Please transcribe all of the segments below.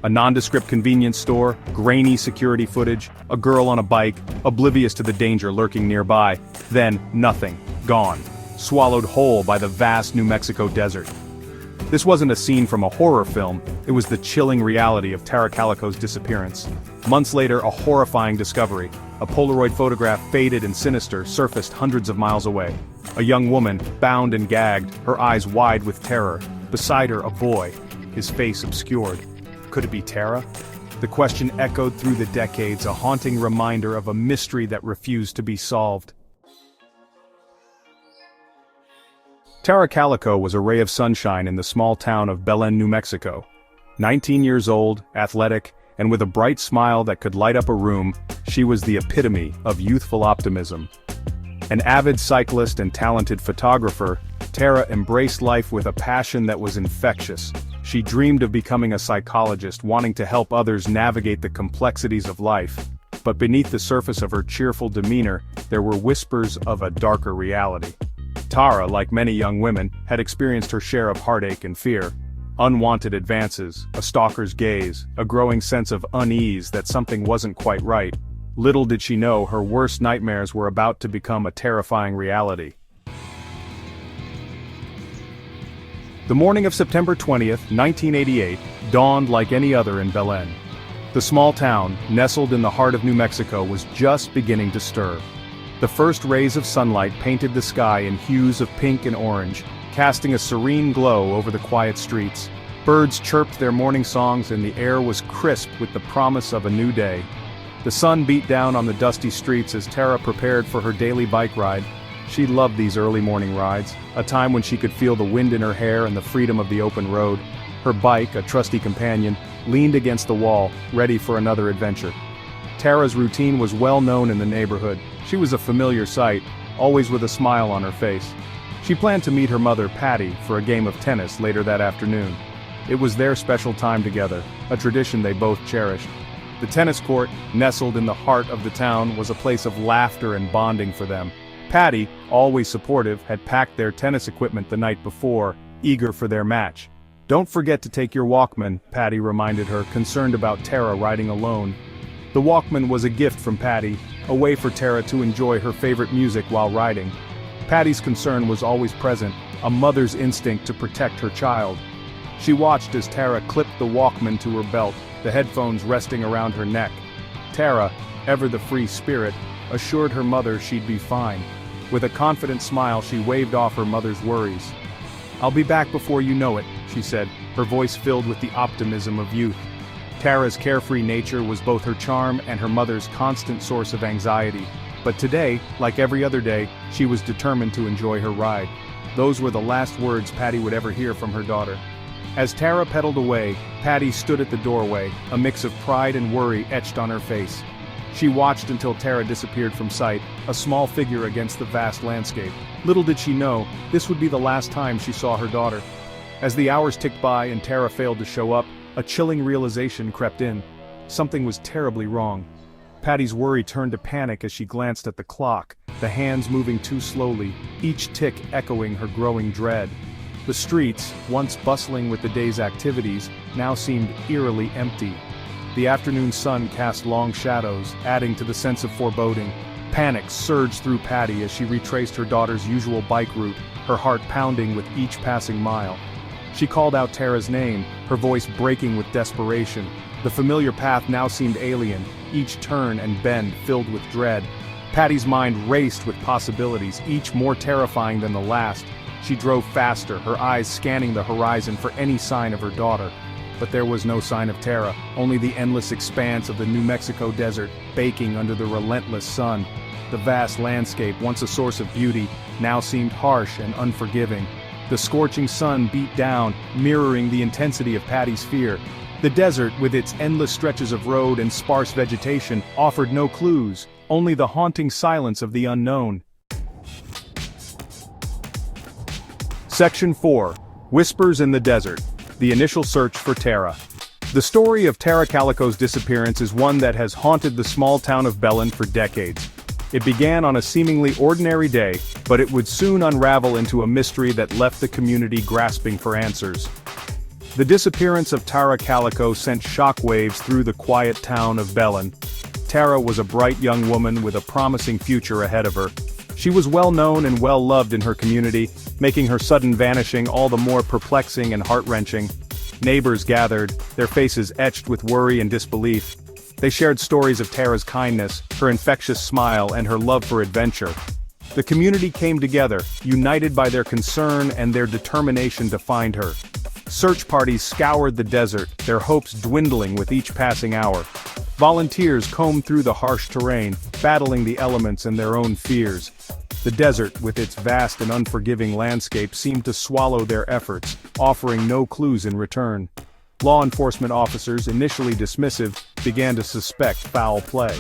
A nondescript convenience store, grainy security footage, a girl on a bike, oblivious to the danger lurking nearby. Then, nothing. Gone. Swallowed whole by the vast New Mexico desert. This wasn't a scene from a horror film, it was the chilling reality of Tara Calico's disappearance. Months later, a horrifying discovery. A Polaroid photograph, faded and sinister, surfaced hundreds of miles away. A young woman, bound and gagged, her eyes wide with terror. Beside her, a boy, his face obscured. Could it be Tara? The question echoed through the decades, a haunting reminder of a mystery that refused to be solved. Tara Calico was a ray of sunshine in the small town of Belen, New Mexico. 19 years old, athletic, and with a bright smile that could light up a room, she was the epitome of youthful optimism. An avid cyclist and talented photographer, Tara embraced life with a passion that was infectious. She dreamed of becoming a psychologist, wanting to help others navigate the complexities of life. But beneath the surface of her cheerful demeanor, there were whispers of a darker reality. Tara, like many young women, had experienced her share of heartache and fear. Unwanted advances, a stalker's gaze, a growing sense of unease that something wasn't quite right. Little did she know her worst nightmares were about to become a terrifying reality. The morning of September 20th, 1988, dawned like any other in Belen. The small town, nestled in the heart of New Mexico, was just beginning to stir. The first rays of sunlight painted the sky in hues of pink and orange, casting a serene glow over the quiet streets. Birds chirped their morning songs and the air was crisp with the promise of a new day. The sun beat down on the dusty streets as Tara prepared for her daily bike ride. She loved these early morning rides, a time when she could feel the wind in her hair and the freedom of the open road. Her bike, a trusty companion, leaned against the wall, ready for another adventure. Tara's routine was well known in the neighborhood. She was a familiar sight, always with a smile on her face. She planned to meet her mother, Patty, for a game of tennis later that afternoon. It was their special time together, a tradition they both cherished. The tennis court, nestled in the heart of the town, was a place of laughter and bonding for them. Patty, always supportive, had packed their tennis equipment the night before, eager for their match. "Don't forget to take your Walkman," Patty reminded her, concerned about Tara riding alone. The Walkman was a gift from Patty, a way for Tara to enjoy her favorite music while riding. Patty's concern was always present, a mother's instinct to protect her child. She watched as Tara clipped the Walkman to her belt, the headphones resting around her neck. Tara, ever the free spirit, assured her mother she'd be fine. With a confident smile, she waved off her mother's worries. "I'll be back before you know it," she said, her voice filled with the optimism of youth. Tara's carefree nature was both her charm and her mother's constant source of anxiety. But today, like every other day, she was determined to enjoy her ride. Those were the last words Patty would ever hear from her daughter. As Tara pedaled away, Patty stood at the doorway, a mix of pride and worry etched on her face. She watched until Tara disappeared from sight, a small figure against the vast landscape. Little did she know, this would be the last time she saw her daughter. As the hours ticked by and Tara failed to show up, a chilling realization crept in. Something was terribly wrong. Patty's worry turned to panic as she glanced at the clock, the hands moving too slowly, each tick echoing her growing dread. The streets, once bustling with the day's activities, now seemed eerily empty. The afternoon sun cast long shadows, adding to the sense of foreboding. Panic surged through Patty as she retraced her daughter's usual bike route, her heart pounding with each passing mile. She called out Tara's name, her voice breaking with desperation. The familiar path now seemed alien, each turn and bend filled with dread. Patty's mind raced with possibilities, each more terrifying than the last. She drove faster, her eyes scanning the horizon for any sign of her daughter. But there was no sign of Tara, only the endless expanse of the New Mexico desert, baking under the relentless sun. The vast landscape, once a source of beauty, now seemed harsh and unforgiving. The scorching sun beat down, mirroring the intensity of Patty's fear. The desert, with its endless stretches of road and sparse vegetation, offered no clues, only the haunting silence of the unknown. Section 4. Whispers in the Desert. The initial search for Tara. The story of Tara Calico's disappearance is one that has haunted the small town of Belen for decades. It began on a seemingly ordinary day, but it would soon unravel into a mystery that left the community grasping for answers. The disappearance of Tara Calico sent shockwaves through the quiet town of Belen. Tara was a bright young woman with a promising future ahead of her. She was well known and well loved in her community, making her sudden vanishing all the more perplexing and heart-wrenching. Neighbors gathered, their faces etched with worry and disbelief. They shared stories of Tara's kindness, her infectious smile, and her love for adventure. The community came together, united by their concern and their determination to find her. Search parties scoured the desert, their hopes dwindling with each passing hour. Volunteers combed through the harsh terrain, battling the elements and their own fears. The desert, with its vast and unforgiving landscape, seemed to swallow their efforts, offering no clues in return. Law enforcement officers, initially dismissive, began to suspect foul play.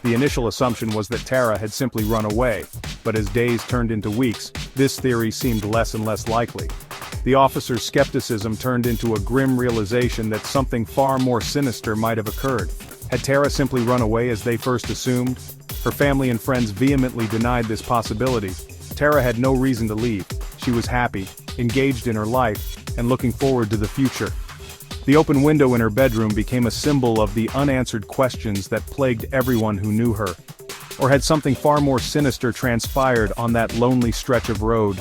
The initial assumption was that Tara had simply run away, but as days turned into weeks, this theory seemed less and less likely. The officers' skepticism turned into a grim realization that something far more sinister might have occurred. Had Tara simply run away as they first assumed? Her family and friends vehemently denied this possibility. Tara had no reason to leave. She was happy, engaged in her life, and looking forward to the future. The open window in her bedroom became a symbol of the unanswered questions that plagued everyone who knew her. Or had something far more sinister transpired on that lonely stretch of road?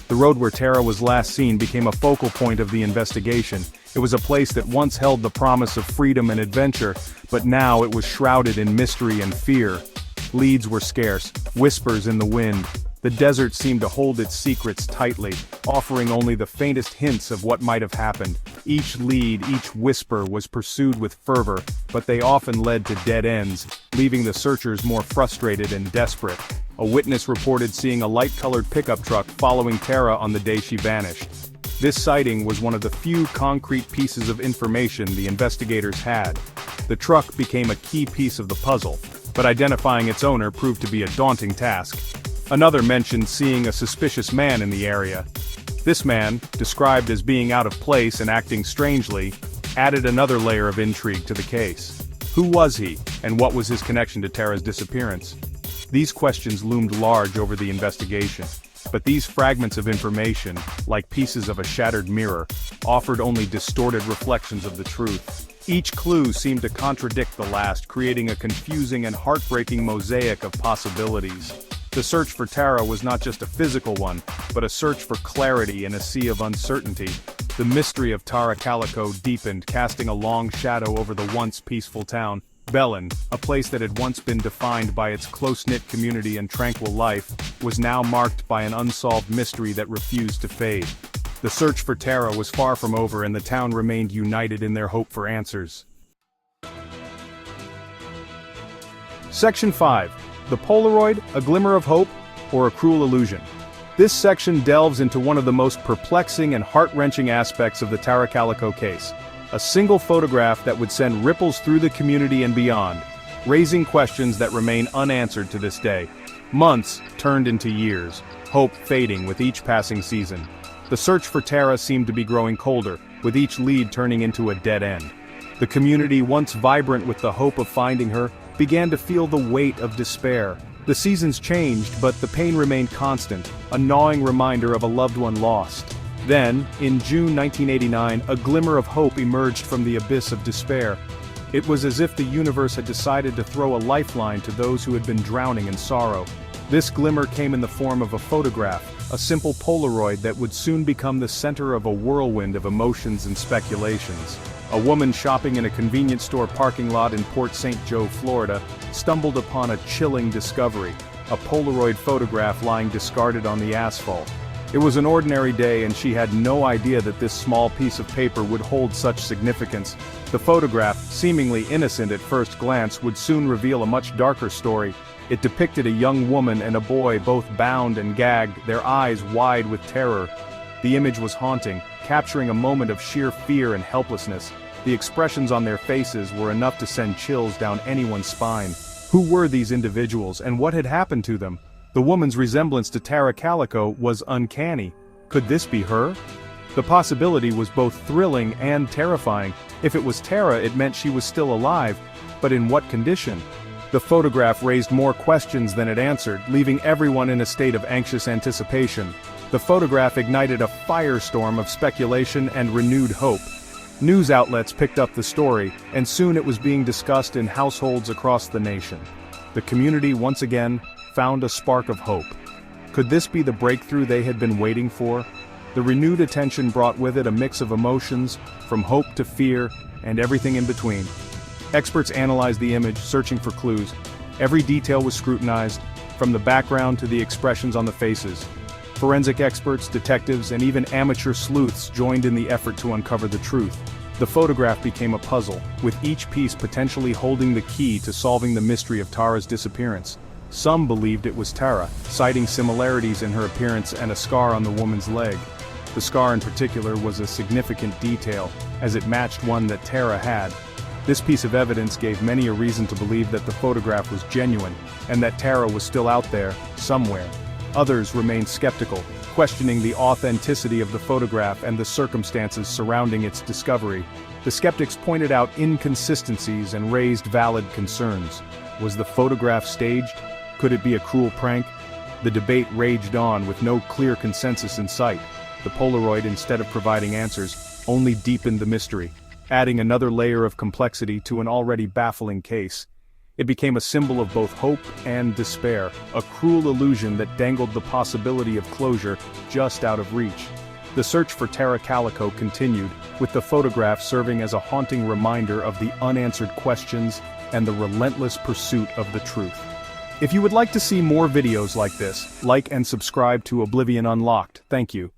The road where Tara was last seen became a focal point of the investigation. It was a place that once held the promise of freedom and adventure, but now it was shrouded in mystery and fear. Leads were scarce, whispers in the wind. The desert seemed to hold its secrets tightly, offering only the faintest hints of what might have happened. Each lead, each whisper was pursued with fervor, but they often led to dead ends, leaving the searchers more frustrated and desperate. A witness reported seeing a light-colored pickup truck following Tara on the day she vanished. This sighting was one of the few concrete pieces of information the investigators had. The truck became a key piece of the puzzle, but identifying its owner proved to be a daunting task. Another mentioned seeing a suspicious man in the area. This man, described as being out of place and acting strangely, added another layer of intrigue to the case. Who was he, and what was his connection to Tara's disappearance? These questions loomed large over the investigation, but these fragments of information, like pieces of a shattered mirror, offered only distorted reflections of the truth. Each clue seemed to contradict the last, creating a confusing and heartbreaking mosaic of possibilities. The search for Tara was not just a physical one, but a search for clarity in a sea of uncertainty. The mystery of Tara Calico deepened, casting a long shadow over the once peaceful town. Belen, a place that had once been defined by its close-knit community and tranquil life, was now marked by an unsolved mystery that refused to fade. The search for Tara was far from over, and the town remained united in their hope for answers. Section 5. The Polaroid, a glimmer of hope, or a cruel illusion? This section delves into one of the most perplexing and heart-wrenching aspects of the Tara Calico case. A single photograph that would send ripples through the community and beyond, raising questions that remain unanswered to this day. Months turned into years, hope fading with each passing season. The search for Tara seemed to be growing colder, with each lead turning into a dead end. The community, once vibrant with the hope of finding her, began to feel the weight of despair. The seasons changed, but the pain remained constant, a gnawing reminder of a loved one lost. Then, in June 1989, a glimmer of hope emerged from the abyss of despair. It was as if the universe had decided to throw a lifeline to those who had been drowning in sorrow. This glimmer came in the form of a photograph, a simple Polaroid that would soon become the center of a whirlwind of emotions and speculations. A woman shopping in a convenience store parking lot in Port St. Joe, Florida, stumbled upon a chilling discovery: a Polaroid photograph lying discarded on the asphalt. It was an ordinary day, and she had no idea that this small piece of paper would hold such significance. The photograph, seemingly innocent at first glance, would soon reveal a much darker story. It depicted a young woman and a boy both bound and gagged, their eyes wide with terror. The image was haunting, capturing a moment of sheer fear and helplessness. The expressions on their faces were enough to send chills down anyone's spine. Who were these individuals, and what had happened to them? The woman's resemblance to Tara Calico was uncanny. Could this be her? The possibility was both thrilling and terrifying. If it was Tara, it meant she was still alive, but in what condition? The photograph raised more questions than it answered, leaving everyone in a state of anxious anticipation. The photograph ignited a firestorm of speculation and renewed hope. News outlets picked up the story, and soon it was being discussed in households across the nation. The community once again found a spark of hope. Could this be the breakthrough they had been waiting for? The renewed attention brought with it a mix of emotions, from hope to fear, and everything in between. Experts analyzed the image, searching for clues. Every detail was scrutinized, from the background to the expressions on the faces. Forensic experts, detectives, and even amateur sleuths joined in the effort to uncover the truth. The photograph became a puzzle, with each piece potentially holding the key to solving the mystery of Tara's disappearance. Some believed it was Tara, citing similarities in her appearance and a scar on the woman's leg. The scar in particular was a significant detail, as it matched one that Tara had. This piece of evidence gave many a reason to believe that the photograph was genuine, and that Tara was still out there, somewhere. Others remained skeptical, questioning the authenticity of the photograph and the circumstances surrounding its discovery. The skeptics pointed out inconsistencies and raised valid concerns. Was the photograph staged? Could it be a cruel prank? The debate raged on with no clear consensus in sight. The Polaroid, instead of providing answers, only deepened the mystery, adding another layer of complexity to an already baffling case. It became a symbol of both hope and despair, a cruel illusion that dangled the possibility of closure just out of reach. The search for Tara Calico continued, with the photograph serving as a haunting reminder of the unanswered questions and the relentless pursuit of the truth. If you would like to see more videos like this, like and subscribe to Oblivion Unlocked. Thank you.